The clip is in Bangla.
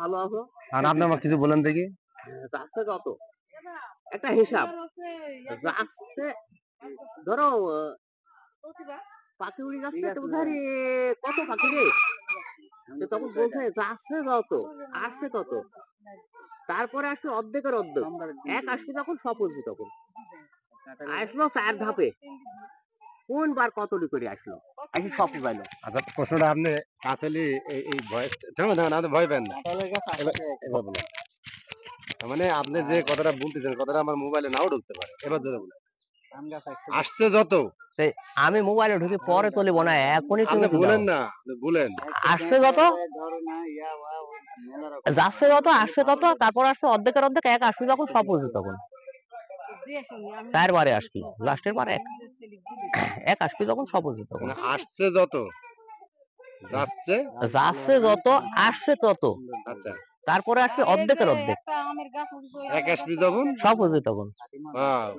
ভালো আছো? আর আপনি আমাকে কিছু বলেন দেখি। যাচ্ছে কত? একটা হিসাব। যাচ্ছে ধরো পাখি উড়ে যাচ্ছে তো বোধহয় কত পাখি রে? তো তখন বলছে যাচ্ছে যত, আসছে তত। তারপরে আসছে অর্ধেকের অর্ধেক। এক আসবে তখন সপোজি তখন। আসলো ৪ ধাপে। কোন বার কতটি করে আসলো? আসি সবই পাইলো। আচ্ছা প্রশ্নটা আপনি আসলে এই ভয়েস আপনি ভয় পেন না। এবার বলেন। মানে আপনি যে কথাটা বলতেছেন কথাটা আমার মোবাইলে নাও ঢুকতে পারে। এবার ধরে বলেন। আসছে যত আমি মোবাইলে ঢুকে পরে তুলিব না, এখনই আপনি তুমি তুলাও। বলেন না, আপনি বলেন। আসছে যত, যাচ্ছে যত, আসছে তত, তারপর আসছে অর্ধেকের অর্ধেক, এক আসবে যখন সপোজি তখন। ৪ বারে আসছি, লাস্টের বার এক আসবে যখন সপোজি তখন। মানে আসছে যত, যাচ্ছে যাচ্ছে যত, আসছে তত, আচ্ছা তারপরে আসছে অর্ধেকের অর্ধেক, এক আসবি যখন সপোজি তখন। আহ